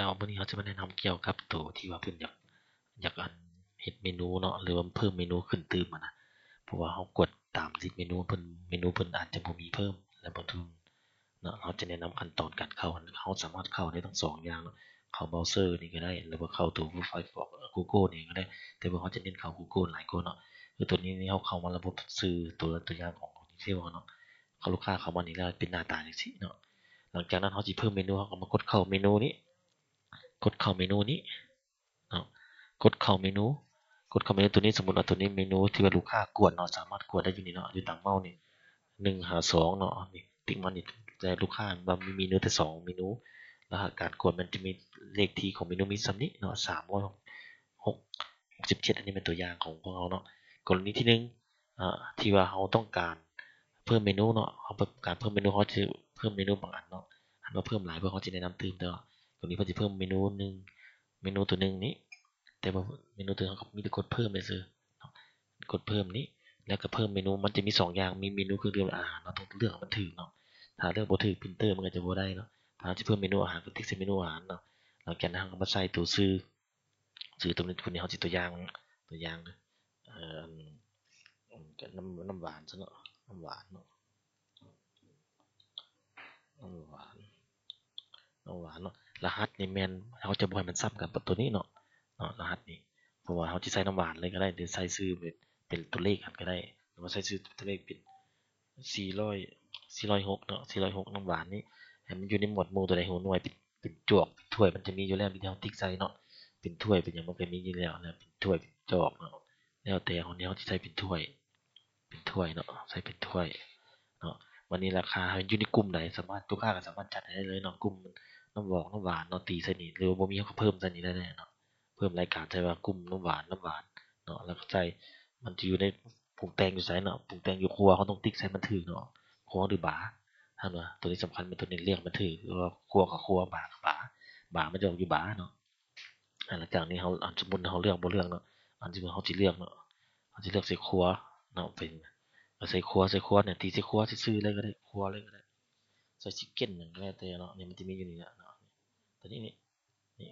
จ้ามื้อนี้เขาจะมาแนะนำเกี่ยวกับตัวที่ว่าเพิ่นอยากเฮ็ดเมนูเนาะหรือว่าเพิ่มเมนูขึ้นตื่มอะนะเพราะว่าเรากดตามลิสต์เมนูเพิ่นอาจจะบ่มีเพิ่มแล้วบ่ถึงเนาะเราจะแนะนำขั้นตอนการเข้าเราสามารถเข้าได้ทั้ง2อย่างเนาะเข้าเบราว์เซอร์นี่ก็ได้หรือว่าเข้าตัว Firefox Google นี่ก็ได้แต่ว่าเราจะเน้นเข้า Google หลายกว่าเนาะคือตัวนี้เราเข้ามาระบบสื่อตัวอย่างของดีเทลเนาะเขาลูกค้าเข้ามานี่แล้วเป็นหน้าตาจังซี่เนาะหลังจากนั้นเราสิเพิ่มเมนูเราก็มากดเข้าเมนูนี้ กดเข้าเมนูนี้เนาะกดเข้าเมนูกดเข้าเมนูตัวนี้สมมุติว่าตัวนี้เมนูที่ว่าลูกค้ากดเนาะสามารถกดได้อยู่นี่เนาะอยู่ตามเมาส์นี่152เนาะนี่ติ๊กมานี่แต่ลูกค้าว่ามีเมนูแต่2เมนูรหัสการกดมันจะมีเลขที่ของเมนูมีส่ำนี้เนาะ367อันนี้เป็นตัวอย่างของเราเนาะกรณีที่1ที่ว่าเราต้องการเพิ่มเมนูเนาะเราการเพิ่มเมนูเราจะเพิ่มเมนูบางอันเนาะอันว่าเพิ่มหลายเพื่อเขาจะแนะนำเติมเนาะตรงนี้เพิ่นสิเพิ่มเมนูหนึ่งเมนูตัวหนึ่งนี้แต่ว่าเมนูตัวเขามีแต่กดเพิ่มซื่อๆกดเพิ่มนี้แล้วก็เพิ่มเมนูมันจะมี2อย่างมีเมนูเครื่องดื่มและอาหารเราต้องเลือกให้มันถูกเนาะถ้าเลือกบ่ถูกพรินเตอร์มันก็จะบ่ได้เนาะถ้าเราจะเพิ่มเมนูอาหารก็ติ๊กใส่เมนูอาหารเนาะหลังจากนั้นเราก็มาใส่ตัวชื่อตรงนี้ตัวนี้เราสิตัวอย่างเอ่อก็น้ำหวานซะเนาะน้ำหวานเนาะน้ำหวานน้ำหวานเนาะรหัสนี่แม่นเราจะบ่ให้มันซ้ำกันกับตัวนี้เนาะรหัสนี่เพราะว่าเราสิใส่น้ำหวานเลยก็ได้หรือใส่ชื่อเป็นตัวเลขก็ได้หรือว่าใส่ชื่อตัวเลขเป็น400 406เนาะ406น้ำหวานนี่ให้มันอยู่ในหมวดหมู่ตัวใดหัวหน่วยเป็นจวกเป็นถ้วยมันจะมีอยู่แล้วที่เราติ๊กใส่เนาะเป็นถ้วยเป็นหยังมันก็มีอยู่แล้วนะเป็นถ้วยเป็นจอกเนาะแล้วแต่ของเราสิใส่เป็นถ้วยเนาะใส่เป็นถ้วยเนาะวันนี้ราคาอยู่ในกลุ่มไหนสามารถลูกค้าก็สามารถจัดให้ได้เลยเนาะกลุ่มน้ำหวอกน้ำหวานเนาะตีใส่นี่หรือว่าบ่มีเราก็เพิ่มใส่นี่ได้เลยเนาะเพิ่มรายการใส่ว่ากลุ่มน้ำหวานเนาะแล้วก็ใส่มันจะอยู่ในปรุงแต่งอยู่ไสเนาะปรุงแต่งอยู่ครัวเขาต้องติ๊กใส่มันถูกเนาะครัวหรือบาร์ท่านว่าตัวนี้สำคัญเป็นตัวนี้เรียกมันถูกหรือว่าครัวกับครัวบาร์กับบาร์มันจะอยู่บาร์เนาะหลังจากนี้เราสมมุติเราเลือกบ่เลือกเนาะอันที่เราสิเลือกเนาะเราสิเลือกใส่ครัวเนาะเป็นใส่ครัวเนี่ยตีใส่ครัวซื่อๆเลยก็ได้ครัวเลยก็ได้ใส่ชิคเก้นอย่างแล้วแต่เนาะนี่มันจะมีอยู่นี่แหละเนาะตัวนี้นี่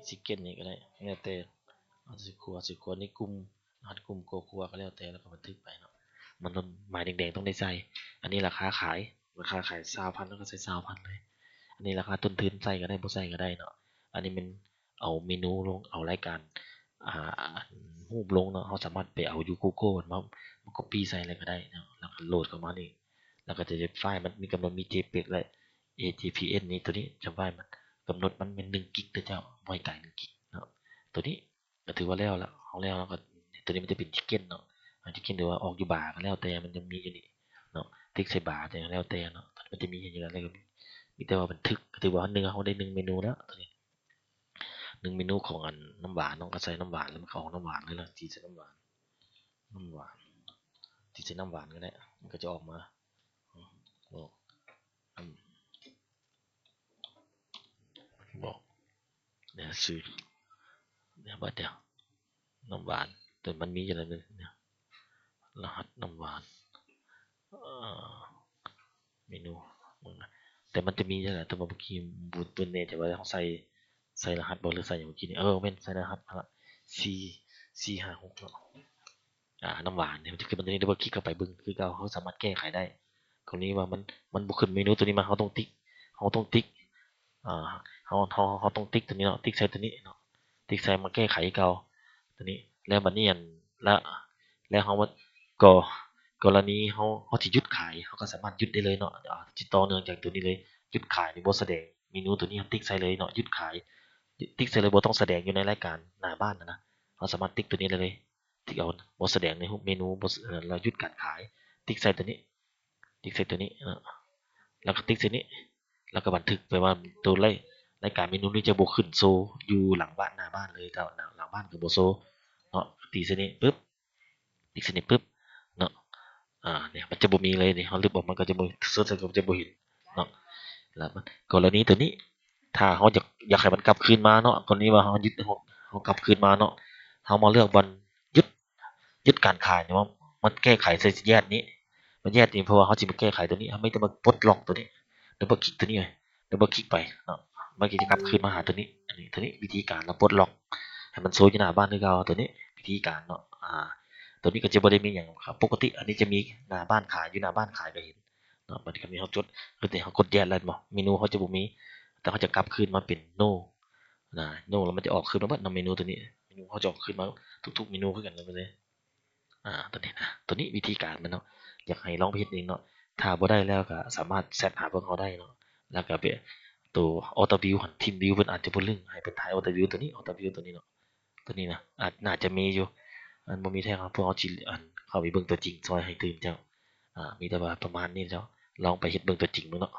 ชิคเก้นนี่ก็ได้แล้วแต่เอาใส่ครัวในกลุ่มรหัสกลุ่มโกครัวก็แล้วแต่แล้วก็บันทึกไปเนาะมันต้องหมายแดงๆต้องได้ใส่อันนี้ราคาขาย20,000แล้วก็ใส่20,000เลยอันนี้ราคาต้นทุนใส่ก็ได้บ่ใส่ก็ได้เนาะอันนี้มันเอาเมนูลงเอารายการอ่ารูปลงเนาะเราสามารถไปเอาอยู่ Google มา copy ใส่อะไรก็ได้เนาะแล้วก็โหลดเข้ามานี่แล้วก็จะไฟล์มันมีกำหนดมี JPEG และ ATPN นี่ตัวนี้จำไว้มันกำหนดมันเป็น1กิกเด้อเจ้าบ่ให้ไกล1กิกเนาะตัวนี้ก็ถือว่าแล้วเอาแล้วก็ตัวนี้มันจะเป็น Chicken เนาะChicken หรือว่าออกอยู่บาร์ก็แล้วแต่มันจะมีอยู่นี่เนาะติ๊กใส่บาร์แต่แล้วแต่เนาะมันจะมีอย่างนั้นเลยมีแต่ว่าบันทึกก็ถือว่า1เราได้1เมนูแล้วตัวนี้1เมนูของอันน้ำหวานเนาะก็ใส่น้ำหวานแล้วมันเข้าของน้ำหวานเลยล่ะตีใส่น้ำหวานตีใส่น้ำหวานก็ได้มันก็จะออกมาบอกบอกเนี่ยซื้อเนี่ยบัดเดียวน้ำหวานแต่มันมีอย่างนึงเนี่ยรหัสน้ำหวานเมนูแต่มันจะมีอย่างไรแต่เมื่อกี้บุญเนี่ยจะว่าต้องใส่รหัสบอหรือใส่อย่างเมื่อกี้นี่เป็นใส่รหัสละ456เนาะน้ำหวานเนี่ยมันจะขึ้นมันจะนี่ดับเบิลคลิกเข้าไปบึ้งคือเขาสามารถแก้ไขได้ตรงนี้ว่ามันบุขึ้นเมนูตัวนี้มาเขาต้องติ๊กอ่าเขาต้องติ๊กตัวนี้เนาะติ๊กใส่ตัวนี้เนาะติ๊กใส่มาแก้ไขเก่าตัวนี้แล้วบัดนี้อันแล้วเขาว่าก็กรณีเขาสิหยุดขายเขาก็สามารถหยุดได้เลยเนาะติดต่อเนื่องจากตัวนี้เลยหยุดขายนี่บ่แสดงเมนูตัวนี้ติ๊กใส่เลยเนาะหยุดขายติ๊กใส่เลยบ่ต้องแสดงอยู่ในรายการหน้าบ้านนะเราสามารถติ๊กตัวนี้เลยติ๊กเอาบ่แสดงในเมนูบ่เราหยุดการขายติ๊กใส่ตัวนี้ติ๊กใส่ตัวนี้แล้วก็ติ๊กใส่นี้แล้วก็บันทึกไปว่าตัวรายการเมนูนี้จะบ่ขึ้นโชว์อยู่หลังบ้านหน้าบ้านเลยแต่หลังบ้านก็บ่โชว์เนาะตีใส่นี้ปึ๊บติ๊กใส่นี้ปึ๊บเนาะเนี่ยมันจะบ่มีเลยนี่เฮาลึกออกมันก็จะบ่เสิร์ชก็จะบ่เห็นเนาะแล้วกรณีตัวนี้ถ้าเฮาอยากให้มันกลับคืนมาเนาะกรณีว่าเฮายึดเฮากลับคืนมาเนาะเฮามาเลือกวันหยุดการขายเนี่ยว่ามันแก้ไขใส่แยกนี้มันแยกนี้เพราะว่าเฮาสิมาแก้ไขตัวนี้เฮาไม่ต้องมาปลดล็อกตัวนี้ดับเบิลคลิกตัวนี้เลยดับเบิลคลิกไปเนาะ มันก็จะกลับคืนมาหาตัวนี้อันนี้ตัวนี้วิธีการเราปลดล็อกให้มันโชว์อยู่หน้าบ้านคือเก่าตัวนี้วิธีการเนาะตัวนี้ก็จะบ่ได้มีหยังครับปกติอันนี้จะมีหน้าบ้านขายอยู่หน้าบ้านขายก็เห็นเนาะมันก็มีเฮาจดคือแต่เฮากดแยกแล้วบ่เมนูเขาจะบ่มีแต่เขาจะกลับคืนมาเป็น no no แล้วมันจะออกคืนมาเบิดเนาะเมนูตัวนี้เมนูเขาจะออกคืนมาทุกๆเมนูคือกันเลยตัวนี้นะตัวนี้วิธีการมันเนาะอยากให้ลองไปเฮ็ดเองเนาะถ้าบ่ได้แล้วก็สามารถแซดหาเบิ่งเอาได้เนาะแล้วก็ไปตัว Auto View หั้น Team View เพิ่นอาจจะบ่ลึงให้เพิ่นถ่าย Auto View ตัวนี้ Auto View ตัวนี้เนาะตัวนี้นะน่าจะมีอยู่อันบ่มีแท้ครับพวกเราสิเข้าไปเบิ่งตัวจริงซอยให้ตื่นเจ้ามีแต่ว่าประมาณนี้เจ้าลองไปเฮ็ดเบิ่งตัวจริงเบิ่งเนาะ